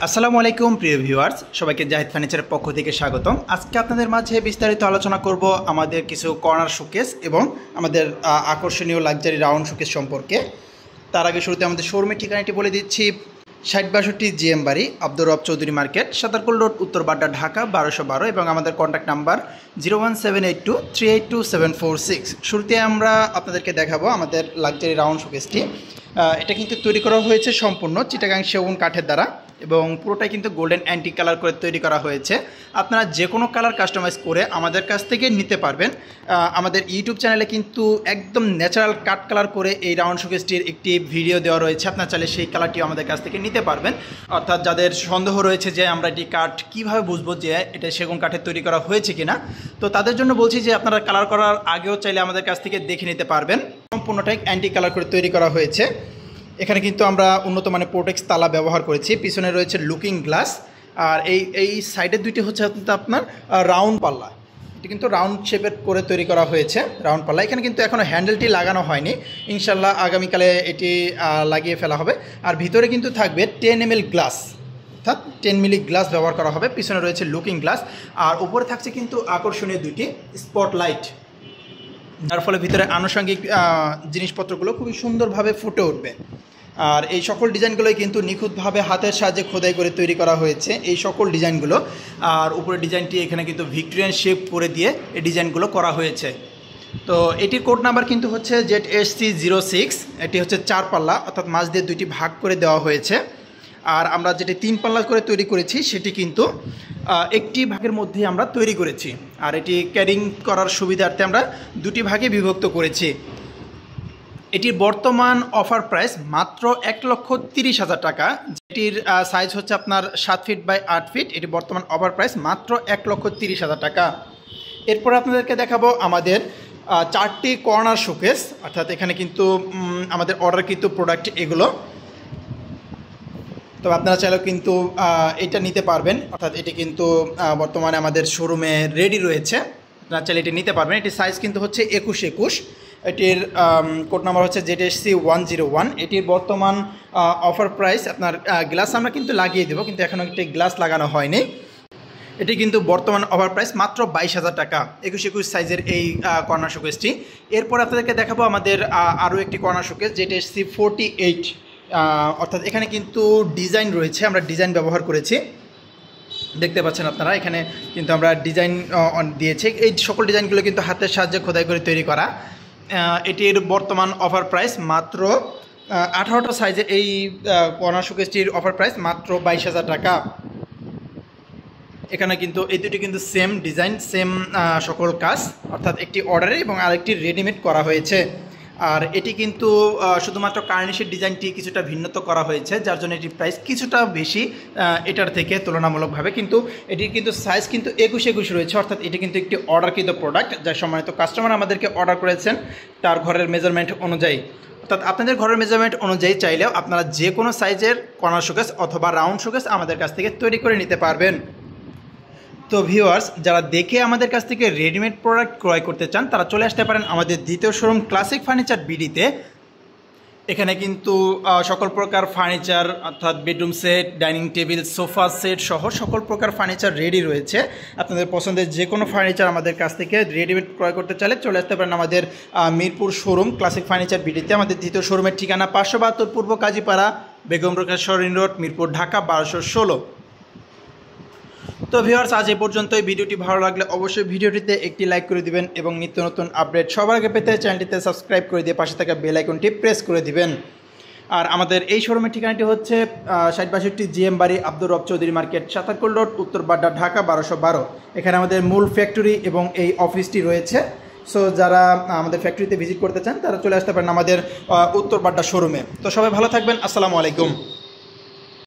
আসসালামু আলাইকুম প্রিয় ভিউয়ার্স, সবাইকে জাহিদ ফার্নিচারের পক্ষ থেকে স্বাগতম। আজকে আপনাদের মাঝে বিস্তারিত আলোচনা করব আমাদের কিছু কর্নার শোকেস এবং আমাদের আকর্ষণীয় লাক্সারি রাউন্ড শোকেস সম্পর্কে। তার আগে শুরুতে আমাদের শোরুমের ঠিকানাটি বলে দিচ্ছি। 6062 জিএম বাড়ি, আব্দুর রব চৌধুরী মার্কেট, সাতারকুল রোড, উত্তর বাড্ডা, ঢাকা 1212 এবং আমাদের কন্ট্যাক্ট নাম্বার 01782382746। শুরুতে আমরা আপনাদেরকে দেখাবো আমাদের লাক্সারি রাউন্ড শোকেসটি। এটা কিন্তু তৈরি করা হয়েছে সম্পূর্ণ চিটাগাং সেগুন কাঠের দ্বারা এবং পুরোটাই কিন্তু গোল্ডেন অ্যান্টিক কালার করে তৈরি করা হয়েছে। আপনারা যে কোনো কালার কাস্টমাইজ করে আমাদের কাছ থেকে নিতে পারবেন। আমাদের ইউটিউব চ্যানেলে কিন্তু একদম ন্যাচারাল কাট কালার করে এই রাউন্ড শোকেসটির একটি ভিডিও দেওয়া রয়েছে, আপনারা চাইলে সেই কালারটিও আমাদের কাছ থেকে নিতে পারবেন। অর্থাৎ যাদের সন্দেহ রয়েছে যে আমরা এটি কাঠ কীভাবে বুঝবো যে এটা সেগুন কাঠের তৈরি করা হয়েছে কিনা, তো তাদের জন্য বলছি যে আপনারা কালার করার আগেও চাইলে আমাদের কাছ থেকে দেখে নিতে পারবেন। সম্পূর্ণটাই অ্যান্টিক কালার করে তৈরি করা হয়েছে। এখানে কিন্তু আমরা উন্নত মানের প্রোটেক্স তালা ব্যবহার করেছি। পিছনে রয়েছে লুকিং গ্লাস, আর এই সাইডের দুইটি হচ্ছে আপনার রাউন্ড পাল্লা। এটি কিন্তু রাউন্ড শেপের করে তৈরি করা হয়েছে রাউন্ড পাল্লা। এখানে কিন্তু এখনও হ্যান্ডেলটি লাগানো হয়নি, ইনশাল্লাহ আগামীকালে এটি লাগিয়ে ফেলা হবে। আর ভিতরে কিন্তু থাকবে 10 ml গ্লাস, অর্থাৎ 10 মিলি গ্লাস ব্যবহার করা হবে। পিছনে রয়েছে লুকিং গ্লাস, আর উপরে থাকছে কিন্তু আকর্ষণীয় দুইটি স্পটলাইট, যার ফলে ভিতরে আনুষঙ্গিক জিনিসপত্রগুলো খুবই সুন্দরভাবে ফুটে উঠবে। আর এই সকল ডিজাইনগুলোই কিন্তু নিখুঁতভাবে হাতের সাহায্যে খোদাই করে তৈরি করা হয়েছে এই সকল ডিজাইনগুলো। আর উপরের ডিজাইনটি এখানে কিন্তু ভিক্টোরিয়ান শেপ করে দিয়ে এই ডিজাইনগুলো করা হয়েছে। তো এটির কোড নাম্বার কিন্তু হচ্ছে ZSC06। এটি হচ্ছে 4 পাল্লা, অর্থাৎ মাঝ দিয়ে দুইটি ভাগ করে দেওয়া হয়েছে। আর আমরা যেটি 3 পাল্লা করে তৈরি করেছি সেটি কিন্তু একটি ভাগের মধ্যে আমরা তৈরি করেছি। আর এটি ক্যারিং করার সুবিধার্থে আমরা দুটি ভাগে বিভক্ত করেছি। এটির বর্তমান অফার প্রাইস মাত্র 1,30,000 টাকা, যেটির সাইজ হচ্ছে আপনার 7 ফিট বাই 8 ফিট। এটি বর্তমান অফার প্রাইস মাত্র 1,30,000 টাকা। এরপর আপনাদেরকে দেখাবো আমাদের 4টি কর্নার শোকেস, অর্থাৎ এখানে কিন্তু আমাদের অর্ডারকৃত প্রোডাক্ট এগুলো। তো আপনারা চাইলেও কিন্তু এটা নিতে পারবেন, অর্থাৎ এটি কিন্তু বর্তমানে আমাদের শোরুমে রেডি রয়েছে, আপনারা চাইলে এটি নিতে পারবেন। এটির সাইজ কিন্তু হচ্ছে 21-21। এটির কোড নাম্বার হচ্ছে ZSC101। এটির বর্তমান অফার প্রাইস আপনার গ্লাস আমরা কিন্তু লাগিয়ে দেবো, কিন্তু এখনও একটি গ্লাস লাগানো হয়নি। এটি কিন্তু বর্তমান অফার প্রাইস মাত্র 22,000 টাকা 21-21 সাইজের এই কর্নার শোকেসটি। এরপর আপনাদেরকে দেখাবো আমাদের আরও একটি কর্নার শোকেস ZSC48। অর্থাৎ এখানে কিন্তু ডিজাইন রয়েছে, আমরা ডিজাইন ব্যবহার করেছি, দেখতে পাচ্ছেন আপনারা। এখানে কিন্তু আমরা ডিজাইন দিয়েছি, এই সকল ডিজাইনগুলো কিন্তু হাতের সাহায্যে খোদাই করে তৈরি করা। এটির বর্তমান অফার প্রাইস মাত্র 18টা সাইজের এই কর্নার শোকেসটির অফার প্রাইস মাত্র 22,000 টাকা। এখানে কিন্তু এই দুটি কিন্তু সেম ডিজাইন, সেম সকল কাজ, অর্থাৎ একটি অর্ডারে এবং আরেকটি রেডিমেড করা হয়েছে। আর এটি কিন্তু শুধুমাত্র কার্নিশের ডিজাইনটি কিছুটা ভিন্নত করা হয়েছে, যার জন্য এটির প্রাইস কিছুটা বেশি এটার থেকে তুলনামূলকভাবে। কিন্তু এটির কিন্তু সাইজ কিন্তু 21-21 রয়েছে, অর্থাৎ এটি কিন্তু একটি অর্ডারকৃত প্রোডাক্ট, যা সম্মানিত কাস্টমার আমাদেরকে অর্ডার করেছেন তার ঘরের মেজারমেন্ট অনুযায়ী। অর্থাৎ আপনাদের ঘরের মেজারমেন্ট অনুযায়ী চাইলেও আপনারা যে কোনো সাইজের কর্নার শোকেস অথবা রাউন্ড শোকেস আমাদের কাছ থেকে তৈরি করে নিতে পারবেন। তো ভিউয়ার্স, যারা দেখে আমাদের কাছ থেকে রেডিমেড প্রোডাক্ট ক্রয় করতে চান তারা চলে আসতে পারেন আমাদের দ্বিতীয় শোরুম ক্লাসিক ফার্নিচার বিডিতে। এখানে কিন্তু সকল প্রকার ফার্নিচার, অর্থাৎ bedroom set, dining table, sofa set সহ সকল প্রকার ফার্নিচার রেডি রয়েছে। আপনাদের পছন্দের যে কোনো ফার্নিচার আমাদের কাছ থেকে রেডিমেড ক্রয় করতে চাইলে চলে আসতে পারেন আমাদের মিরপুর শোরুম ক্লাসিক ফার্নিচার বিডিতে। আমাদের দ্বিতীয় শোরুমের ঠিকানা 572 পূর্ব কাজীপাড়া, বেগম রোকেয়া সরণি রোড, মিরপুর, ঢাকা 1216। তো ভিউয়ার্স, আজ এই পর্যন্তই। ভিডিওটি ভালো লাগলে অবশ্যই ভিডিওটিতে একটি লাইক করে দিবেন এবং নিত্য নতুন আপডেট সবার আগে পেতে চ্যানেলটিতে সাবস্ক্রাইব করে দিয়ে পাশে থাকা বেল আইকনটি প্রেস করে দিবেন। আর আমাদের এই শোরুমের ঠিকানাটি হচ্ছে 6062 জিএম বাড়ি, আব্দুর রব চৌধুরী মার্কেট, সাতারকুল রোড, উত্তর বাড্ডা, ঢাকা 1212। এখানে আমাদের মূল ফ্যাক্টরি এবং এই অফিসটি রয়েছে। সো যারা আমাদের ফ্যাক্টরিতে ভিজিট করতে চান তারা চলে আসতে পারেন আমাদের উত্তর বাড্ডা শোরুমে। তো সবাই ভালো থাকবেন, আসসালামু আলাইকুম।